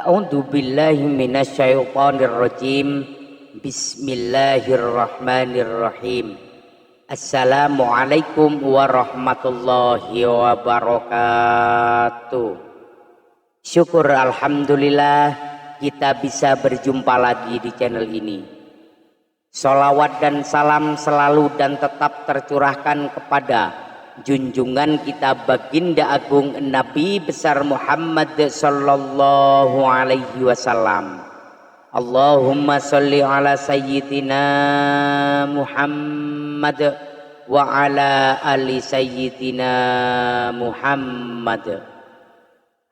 A'udzu billahi minasyaitonir rajim. Bismillahirrahmanirrahim. Assalamualaikum warahmatullahi wabarakatuh. Syukur alhamdulillah kita bisa berjumpa lagi di channel ini. Sholawat dan salam selalu dan tetap tercurahkan kepada junjungan kita baginda agung Nabi besar Muhammad sallallahu alaihi wasallam. Allahumma sholli ala sayyidina Muhammad wa ala ali sayyidina Muhammad.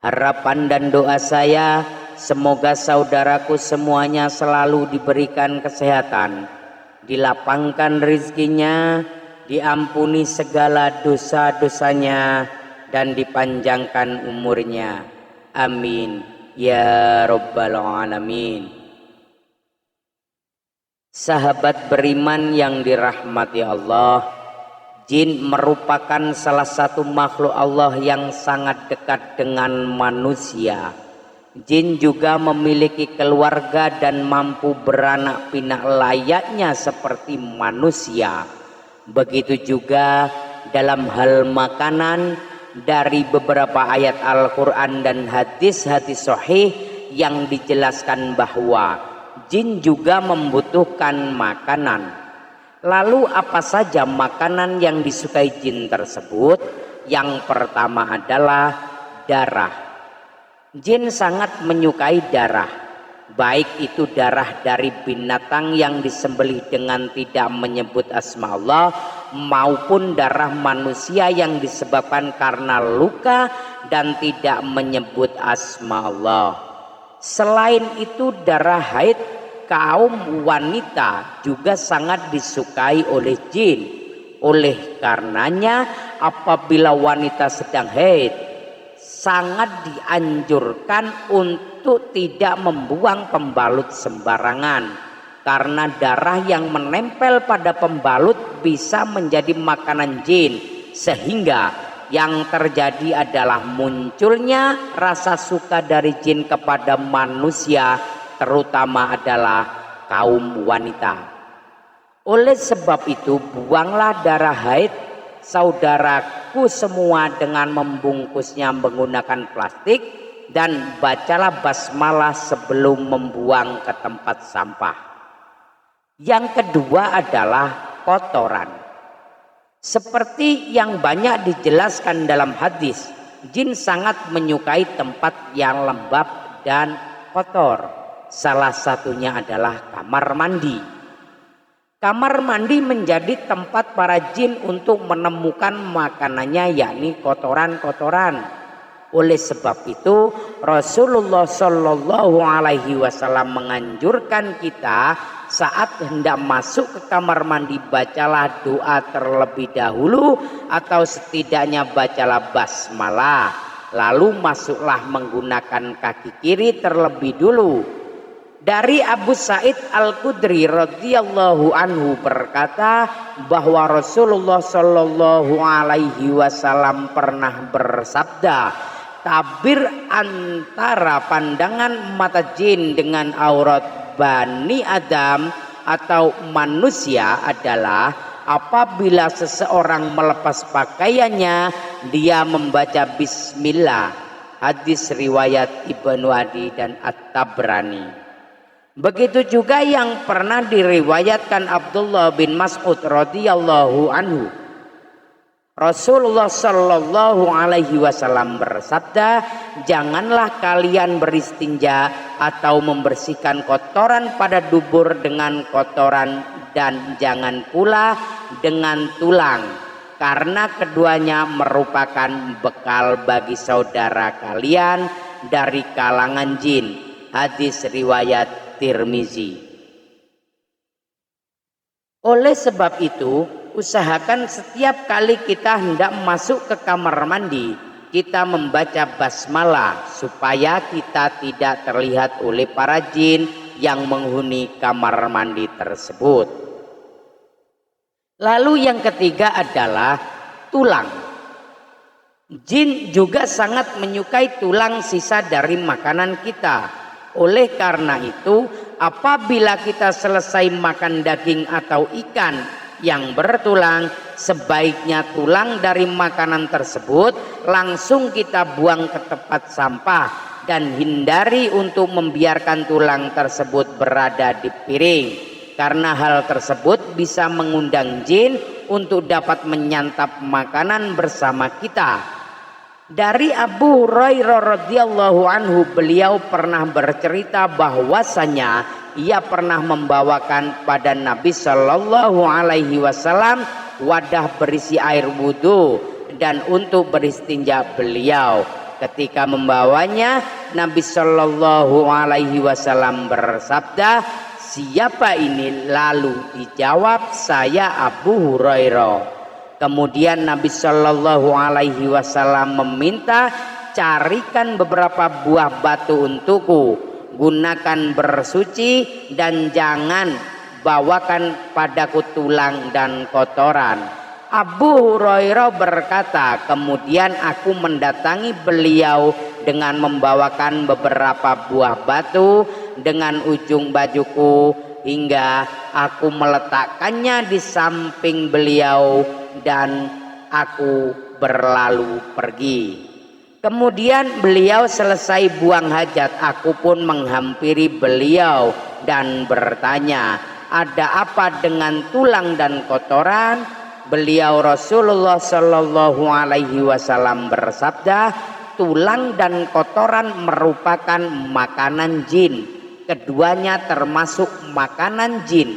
Harapan dan doa saya semoga saudaraku semuanya selalu diberikan kesehatan, dilapangkan rezekinya, diampuni segala dosa-dosanya, dan dipanjangkan umurnya. Amin ya rabbal alamin. Sahabat beriman yang dirahmati Allah, jin merupakan salah satu makhluk Allah yang sangat dekat dengan manusia. Jin juga memiliki keluarga dan mampu beranak pinak layaknya seperti manusia. Begitu juga dalam hal makanan, dari beberapa ayat Al-Quran dan hadis-hadis sahih yang dijelaskan bahwa jin juga membutuhkan makanan. Lalu apa saja makanan yang disukai jin tersebut? Yang pertama adalah darah. Jin sangat menyukai darah, baik itu darah dari binatang yang disembelih dengan tidak menyebut asma Allah maupun darah manusia yang disebabkan karena luka dan tidak menyebut asma Allah. Selain itu darah haid kaum wanita juga sangat disukai oleh jin. Oleh karenanya apabila wanita sedang haid sangat dianjurkan untuk tidak membuang pembalut sembarangan, karena darah yang menempel pada pembalut bisa menjadi makanan jin, sehingga yang terjadi adalah munculnya rasa suka dari jin kepada manusia, terutama adalah kaum wanita. Oleh sebab itu buanglah darah haid saudaraku semua dengan membungkusnya menggunakan plastik, dan bacalah basmalah sebelum membuang ke tempat sampah. Yang kedua adalah kotoran. Seperti yang banyak dijelaskan dalam hadis, jin sangat menyukai tempat yang lembab dan kotor. Salah satunya adalah kamar mandi. Kamar mandi menjadi tempat para jin untuk menemukan makanannya, yakni kotoran-kotoran. Oleh sebab itu Rasulullah Shallallahu Alaihi Wasallam menganjurkan kita saat hendak masuk ke kamar mandi bacalah doa terlebih dahulu, atau setidaknya bacalah basmalah, lalu masuklah menggunakan kaki kiri terlebih dulu. Dari Abu Sa'id Al-Khudri radhiyallahu anhu berkata bahwa Rasulullah Shallallahu Alaihi Wasallam pernah bersabda, tabir antara pandangan mata jin dengan aurat Bani Adam atau manusia adalah apabila seseorang melepas pakaiannya dia membaca bismillah. Hadis riwayat Ibnu Adi dan At-Tabrani. Begitu juga yang pernah diriwayatkan Abdullah bin Mas'ud radhiyallahu anhu. Rasulullah Shallallahu Alaihi Wasallam bersabda, janganlah kalian beristinja atau membersihkan kotoran pada dubur dengan kotoran, dan jangan pula dengan tulang, karena keduanya merupakan bekal bagi saudara kalian dari kalangan jin. Hadis riwayat Tirmizi. Oleh sebab itu, usahakan setiap kali kita hendak masuk ke kamar mandi, kita membaca basmalah supaya kita tidak terlihat oleh para jin yang menghuni kamar mandi tersebut. Lalu yang ketiga adalah tulang. Jin juga sangat menyukai tulang sisa dari makanan kita. Oleh karena itu, apabila kita selesai makan daging atau ikan yang bertulang, sebaiknya tulang dari makanan tersebut langsung kita buang ke tempat sampah dan hindari untuk membiarkan tulang tersebut berada di piring, karena hal tersebut bisa mengundang jin untuk dapat menyantap makanan bersama kita. Dari Abu Hurairah radhiyallahu anhu, beliau pernah bercerita bahwasanya ia pernah membawakan pada Nabi Shallallahu Alaihi Wasallam wadah berisi air wudhu dan untuk beristinja beliau. Ketika membawanya, Nabi Shallallahu Alaihi Wasallam bersabda, "Siapa ini?" Lalu dijawab, "Saya Abu Hurairah." Kemudian Nabi Shallallahu Alaihi Wasallam meminta, "Carikan beberapa buah batu untukku, gunakan bersuci dan jangan bawakan padaku tulang dan kotoran." Abu Hurairah berkata, "Kemudian aku mendatangi beliau dengan membawakan beberapa buah batu dengan ujung bajuku hingga aku meletakkannya di samping beliau dan aku berlalu pergi. Kemudian beliau selesai buang hajat, aku pun menghampiri beliau dan bertanya, ada apa dengan tulang dan kotoran? Beliau Rasulullah Shallallahu Alaihi Wasallam bersabda, tulang dan kotoran merupakan makanan jin. Keduanya termasuk makanan jin.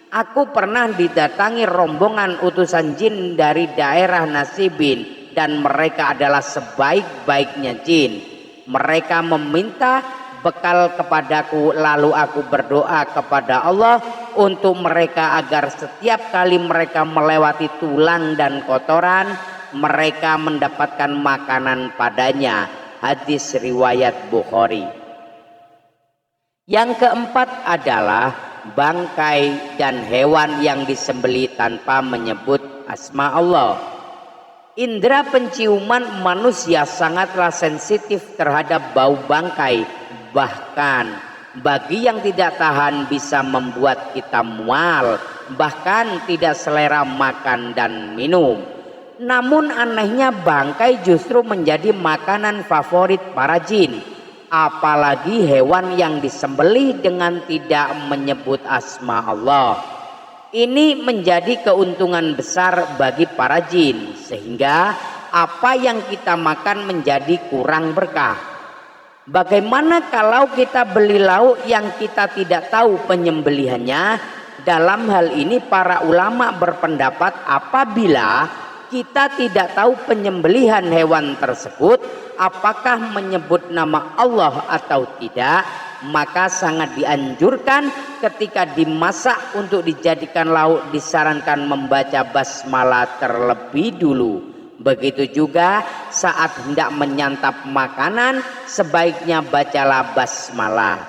Aku pernah didatangi rombongan utusan jin dari daerah Nasibin dan mereka adalah sebaik-baiknya jin. Mereka meminta bekal kepadaku, lalu aku berdoa kepada Allah untuk mereka agar setiap kali mereka melewati tulang dan kotoran, mereka mendapatkan makanan padanya. Hadis riwayat Bukhari. Yang keempat adalah bangkai dan hewan yang disembelih tanpa menyebut asma Allah. Indra penciuman manusia sangatlah sensitif terhadap bau bangkai, bahkan bagi yang tidak tahan bisa membuat kita mual, bahkan tidak selera makan dan minum. Namun anehnya bangkai justru menjadi makanan favorit para jin, apalagi hewan yang disembelih dengan tidak menyebut asma Allah. Ini menjadi keuntungan besar bagi para jin, sehingga apa yang kita makan menjadi kurang berkah. Bagaimana kalau kita beli lauk yang kita tidak tahu penyembelihannya? Dalam hal ini para ulama berpendapat apabila kita tidak tahu penyembelihan hewan tersebut, apakah menyebut nama Allah atau tidak, maka sangat dianjurkan ketika dimasak untuk dijadikan lauk disarankan membaca basmalah terlebih dulu. Begitu juga saat hendak menyantap makanan, sebaiknya bacalah basmalah.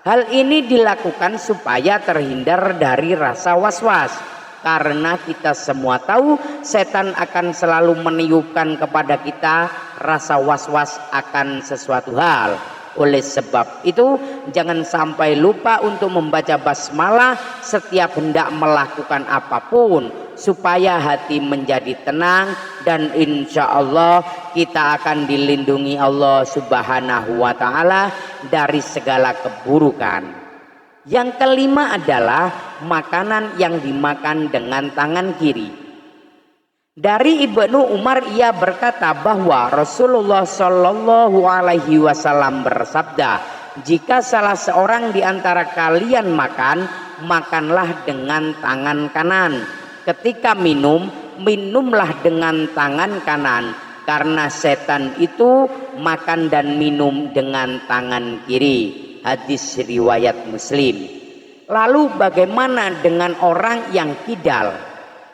Hal ini dilakukan supaya terhindar dari rasa was-was. Karena kita semua tahu setan akan selalu meniupkan kepada kita rasa was-was akan sesuatu hal. Oleh sebab itu jangan sampai lupa untuk membaca basmalah setiap hendak melakukan apapun, supaya hati menjadi tenang dan insya Allah kita akan dilindungi Allah Subhanahu wa Ta'ala dari segala keburukan. Yang kelima adalah makanan yang dimakan dengan tangan kiri. Dari Ibnu Umar ia berkata bahwa Rasulullah Shallallahu Alaihi Wasallam bersabda, jika salah seorang di antara kalian makan, makanlah dengan tangan kanan. Ketika minum, minumlah dengan tangan kanan, karena setan itu makan dan minum dengan tangan kiri. Hadis riwayat Muslim. Lalu bagaimana dengan orang yang kidal?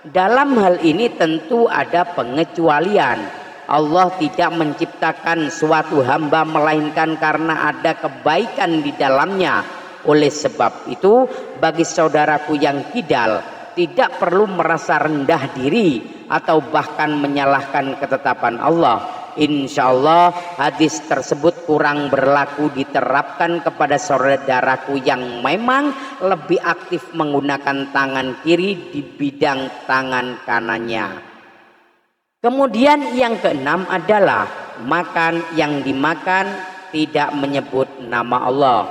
Dalam hal ini tentu ada pengecualian. Allah tidak menciptakan suatu hamba melainkan karena ada kebaikan di dalamnya. Oleh sebab itu bagi saudaraku yang kidal, tidak perlu merasa rendah diri atau bahkan menyalahkan ketetapan Allah. Insya Allah hadis tersebut kurang berlaku diterapkan kepada saudaraku yang memang lebih aktif menggunakan tangan kiri di bidang tangan kanannya. Kemudian yang keenam adalah makan yang dimakan tidak menyebut nama Allah.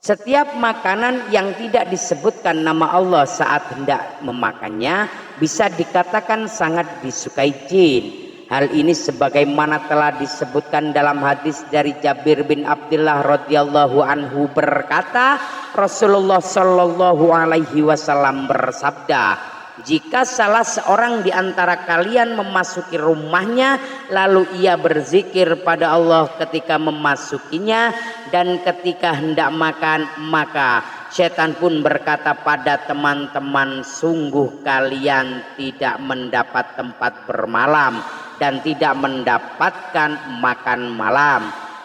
Setiap makanan yang tidak disebutkan nama Allah saat hendak memakannya bisa dikatakan sangat disukai jin. Hal ini sebagaimana telah disebutkan dalam hadis dari Jabir bin Abdullah radhiyallahu anhu berkata, Rasulullah shallallahu alaihi wasallam bersabda, jika salah seorang di antara kalian memasuki rumahnya lalu ia berzikir pada Allah ketika memasukinya dan ketika hendak makan, maka setan pun berkata pada teman-teman, sungguh kalian tidak mendapat tempat bermalam dan tidak mendapatkan makan malam.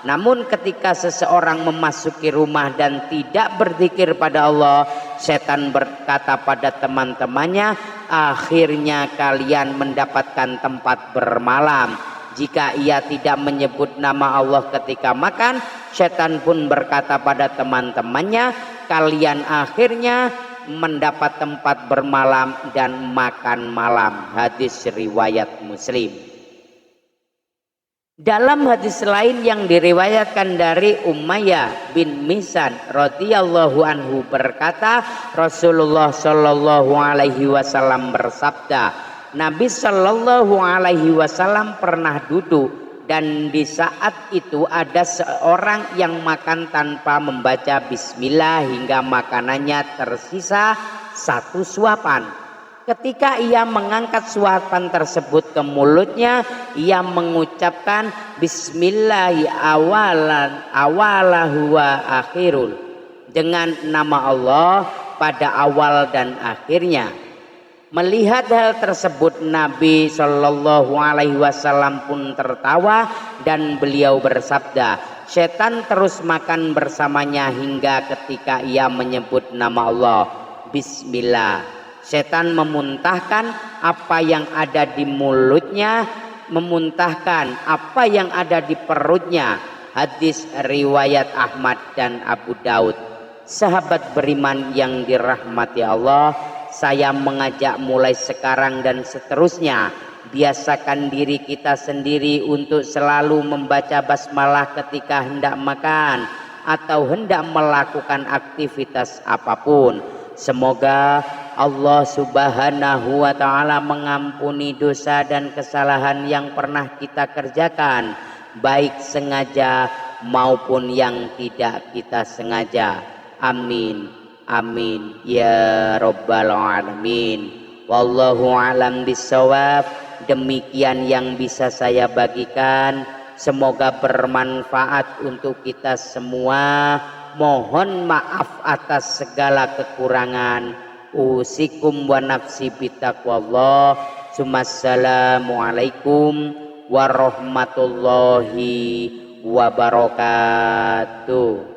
Namun ketika seseorang memasuki rumah dan tidak berzikir pada Allah, setan berkata pada teman-temannya, akhirnya kalian mendapatkan tempat bermalam. Jika ia tidak menyebut nama Allah ketika makan, setan pun berkata pada teman-temannya, kalian akhirnya mendapat tempat bermalam dan makan malam. Hadis riwayat Muslim. Dalam hadis lain yang diriwayatkan dari Umayyah bin Mihsan radhiyallahu anhu berkata, Rasulullah shallallahu alaihi wasallam bersabda, Nabi shallallahu alaihi wasallam pernah duduk dan di saat itu ada seorang yang makan tanpa membaca bismillah hingga makanannya tersisa satu suapan. Ketika ia mengangkat suapan tersebut ke mulutnya, ia mengucapkan bismillahi awalahu wa akhirul, dengan nama Allah pada awal dan akhirnya. Melihat hal tersebut, Nabi Shallallahu alaihi wasallam pun tertawa dan beliau bersabda, setan terus makan bersamanya hingga ketika ia menyebut nama Allah, bismillah. Setan memuntahkan apa yang ada di mulutnya, memuntahkan apa yang ada di perutnya. Hadis riwayat Ahmad dan Abu Daud. Sahabat beriman yang dirahmati Allah, saya mengajak mulai sekarang dan seterusnya, biasakan diri kita sendiri untuk selalu membaca basmalah ketika hendak makan atau hendak melakukan aktivitas apapun. Semoga Allah subhanahu wa ta'ala mengampuni dosa dan kesalahan yang pernah kita kerjakan, baik sengaja maupun yang tidak kita sengaja. Amin, amin ya rabbal alamin. Wallahu alam bisawab. Demikian yang bisa saya bagikan, semoga bermanfaat untuk kita semua. Mohon maaf atas segala kekurangan. Usikum wa nafsi bitaqwallah. Assalamualaikum warahmatullahi wabarakatuh.